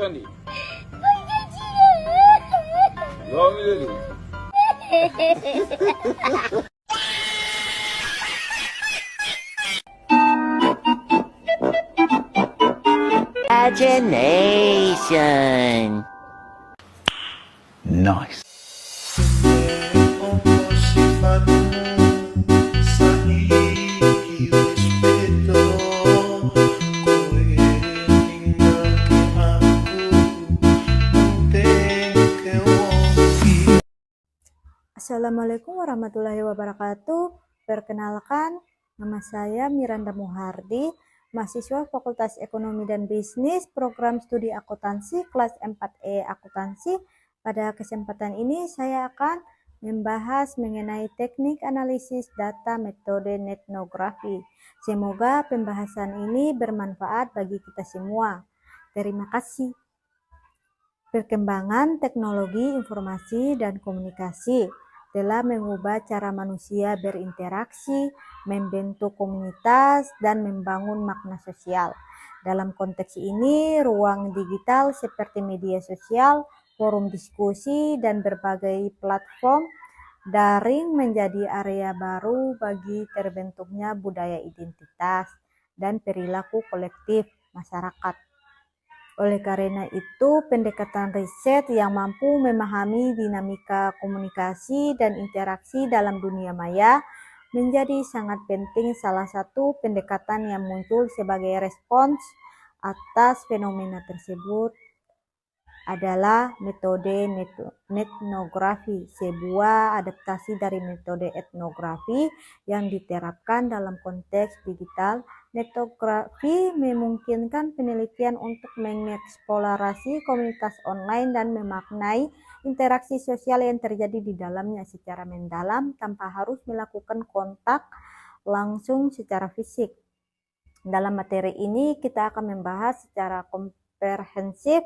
Sandi. Gak milih. Imagination. Nice. Assalamualaikum warahmatullahi wabarakatuh. Perkenalkan, nama saya Miranda Muhardi, mahasiswa Fakultas Ekonomi dan Bisnis, program studi akuntansi kelas 4E akuntansi. Pada kesempatan ini saya akan membahas mengenai teknik analisis data metode etnografi. Semoga pembahasan ini bermanfaat bagi kita semua. Terima kasih. Perkembangan teknologi informasi dan komunikasi telah mengubah cara manusia berinteraksi, membentuk komunitas, dan membangun makna sosial. Dalam konteks ini, ruang digital seperti media sosial, forum diskusi, dan berbagai platform daring menjadi area baru bagi terbentuknya budaya identitas dan perilaku kolektif masyarakat. Oleh karena itu, pendekatan riset yang mampu memahami dinamika komunikasi dan interaksi dalam dunia maya menjadi sangat penting. Salah satu pendekatan yang muncul sebagai respons atas fenomena tersebut adalah metode etnografi, sebuah adaptasi dari metode etnografi yang diterapkan dalam konteks digital. Etnografi memungkinkan penelitian untuk mengeksplorasi komunitas online dan memaknai interaksi sosial yang terjadi di dalamnya secara mendalam tanpa harus melakukan kontak langsung secara fisik. Dalam materi ini kita akan membahas secara komprehensif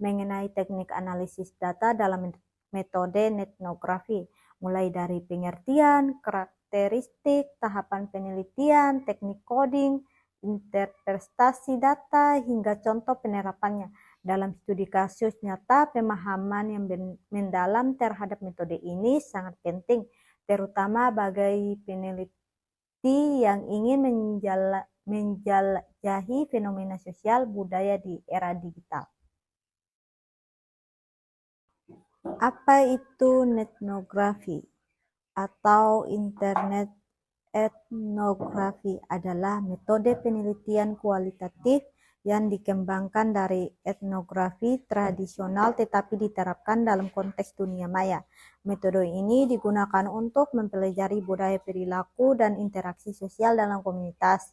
mengenai teknik analisis data dalam metode etnografi, mulai dari pengertian, karakteristik, tahapan penelitian, teknik coding, interpretasi data, hingga contoh penerapannya. Dalam studi kasus nyata, pemahaman yang mendalam terhadap metode ini sangat penting, terutama bagi peneliti yang ingin menjelajahi fenomena sosial budaya di era digital. Apa itu etnografi atau internet etnografi? Adalah metode penelitian kualitatif yang dikembangkan dari etnografi tradisional tetapi diterapkan dalam konteks dunia maya. Metode ini digunakan untuk mempelajari budaya, perilaku, dan interaksi sosial dalam komunitas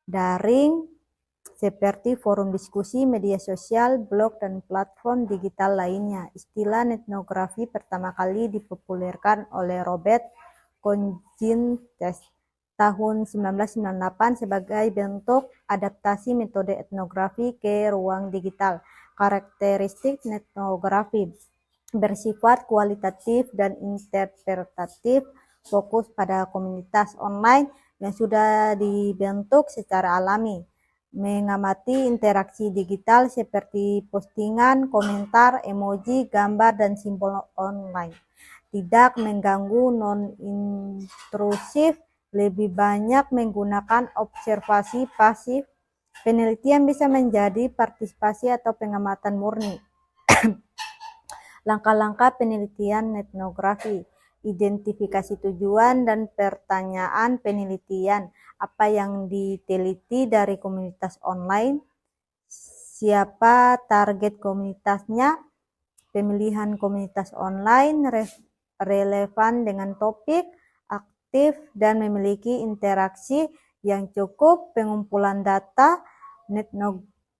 daring seperti forum diskusi, media sosial, blog, dan platform digital lainnya. Istilah etnografi pertama kali dipopulerkan oleh Robert Congintes tahun 1998 sebagai bentuk adaptasi metode etnografi ke ruang digital. Karakteristik etnografi bersifat kualitatif dan interpretatif, fokus pada komunitas online yang sudah dibentuk secara alami, mengamati interaksi digital seperti postingan, komentar, emoji, gambar, dan simbol online. Tidak mengganggu, non-intrusif, lebih banyak menggunakan observasi pasif. Penelitian bisa menjadi partisipasi atau pengamatan murni. Langkah-langkah penelitian etnografi: identifikasi tujuan dan pertanyaan penelitian. Apa yang diteliti dari komunitas online? Siapa target komunitasnya? Pemilihan komunitas online relevan dengan topik, aktif, dan memiliki interaksi yang cukup. Pengumpulan data.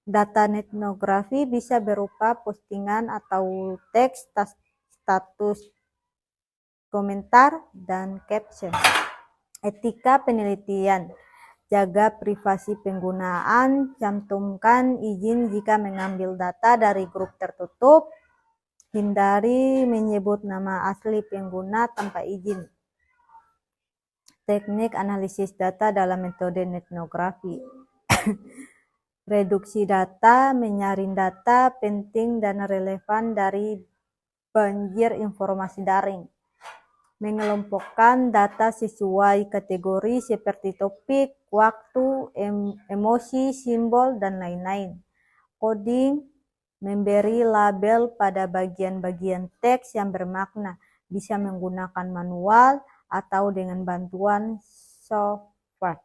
Data etnografi bisa berupa postingan atau teks, status, komentar, dan caption. Etika penelitian: jaga privasi penggunaan, cantumkan izin jika mengambil data dari grup tertutup, hindari menyebut nama asli pengguna tanpa izin. Teknik analisis data dalam metode etnografi. reduksi data, menyaring data penting dan relevan dari banjir informasi daring, mengelompokkan data sesuai kategori seperti topik, waktu, emosi, simbol, dan lain-lain. Coding memberi label pada bagian-bagian teks yang bermakna, bisa menggunakan manual atau dengan bantuan software.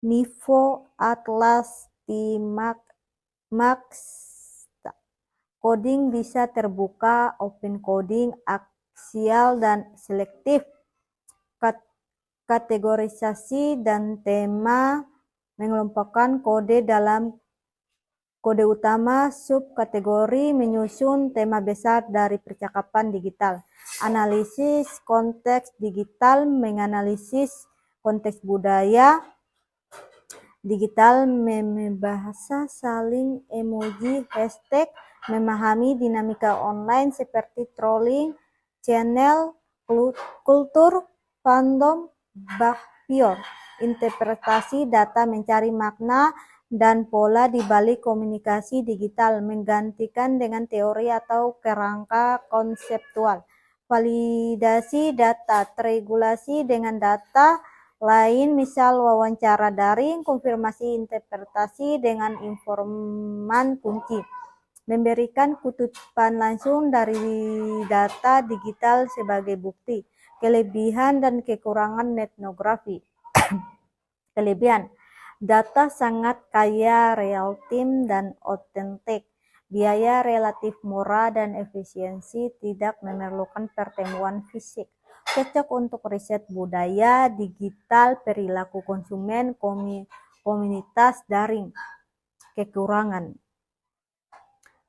Nivo Atlas Max. Coding bisa terbuka, open coding, aksial, dan selektif. Kategorisasi dan tema mengelompokkan kode dalam kode utama, subkategori, menyusun tema besar dari percakapan digital. Analisis konteks digital, menganalisis konteks budaya digital, membahasa saling emoji, hashtag, memahami dinamika online seperti trolling, channel, kultur, fandom, behavior, interpretasi data, mencari makna dan pola di balik komunikasi digital, menggantikan dengan teori atau kerangka konseptual. Validasi data, teregulasi dengan data lain, misal wawancara daring, konfirmasi interpretasi dengan informan kunci, memberikan kutipan langsung dari data digital sebagai bukti. Kelebihan dan kekurangan etnografi. Kelebihan, data sangat kaya, real time, dan otentik. Biaya relatif murah dan efisiensi, tidak memerlukan pertemuan fisik. Cocok untuk riset budaya, digital, perilaku konsumen, komunitas daring. Kekurangan,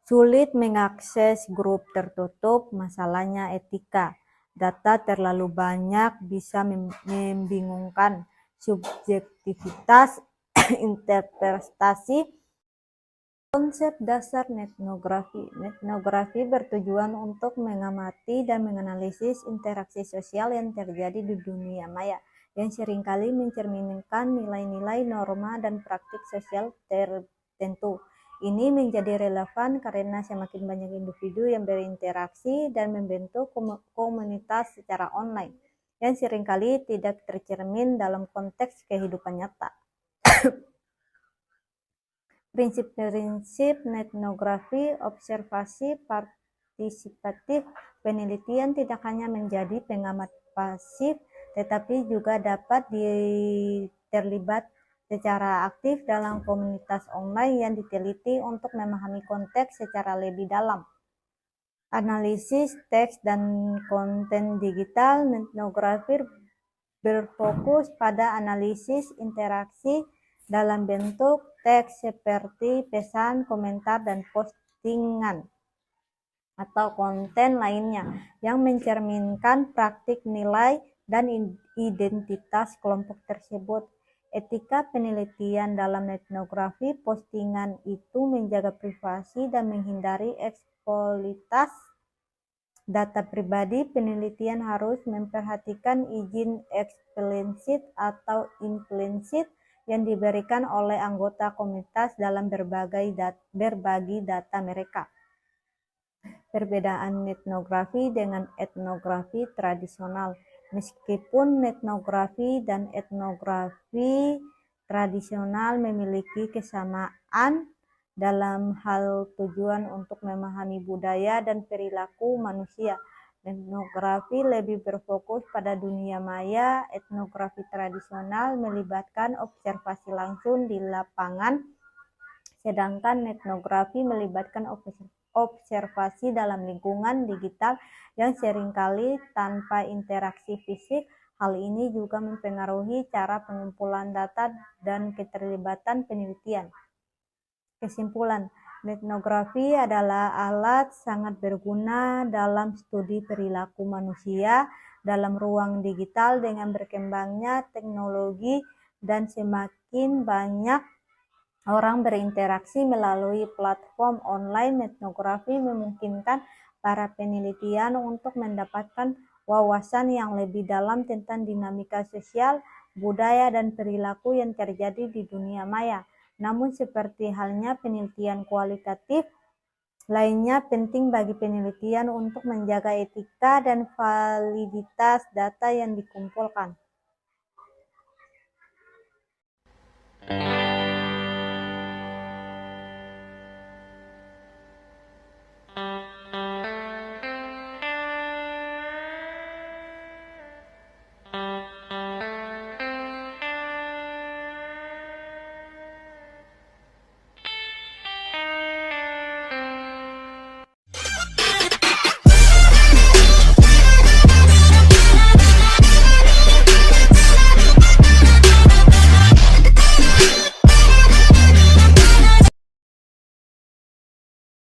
sulit mengakses grup tertutup, masalahnya etika. Data terlalu banyak bisa membingungkan. Subjektivitas, interpretasi. Konsep dasar etnografi. Etnografi bertujuan untuk mengamati dan menganalisis interaksi sosial yang terjadi di dunia maya, yang seringkali mencerminkan nilai-nilai, norma, dan praktik sosial tertentu. Ini menjadi relevan karena semakin banyak individu yang berinteraksi dan membentuk komunitas secara online, yang seringkali tidak tercermin dalam konteks kehidupan nyata. Prinsip-prinsip etnografi, observasi, partisipatif. Penelitian tidak hanya menjadi pengamat pasif, tetapi juga dapat terlibat secara aktif dalam komunitas online yang diteliti untuk memahami konteks secara lebih dalam. Analisis teks dan konten digital. Etnografi berfokus pada analisis interaksi dalam bentuk teks seperti pesan, komentar, dan postingan atau konten lainnya yang mencerminkan praktik, nilai, dan identitas kelompok tersebut. Etika penelitian dalam etnografi. Postingan itu menjaga privasi dan menghindari eksploitasi data pribadi. Penelitian harus memperhatikan izin eksplisit atau implisit yang diberikan oleh anggota komunitas dalam berbagi data mereka. Perbedaan etnografi dengan etnografi tradisional. Meskipun etnografi dan etnografi tradisional memiliki kesamaan dalam hal tujuan untuk memahami budaya dan perilaku manusia, etnografi lebih berfokus pada dunia maya. Etnografi tradisional melibatkan observasi langsung di lapangan, sedangkan etnografi melibatkan observasi dalam lingkungan digital yang seringkali tanpa interaksi fisik. Hal ini juga mempengaruhi cara pengumpulan data dan keterlibatan penelitian. Kesimpulan, etnografi adalah alat sangat berguna dalam studi perilaku manusia dalam ruang digital. Dengan berkembangnya teknologi dan semakin banyak orang berinteraksi melalui platform online, etnografi memungkinkan para penelitian untuk mendapatkan wawasan yang lebih dalam tentang dinamika sosial, budaya, dan perilaku yang terjadi di dunia maya. Namun seperti halnya penelitian kualitatif lainnya, penting bagi penelitian untuk menjaga etika dan validitas data yang dikumpulkan.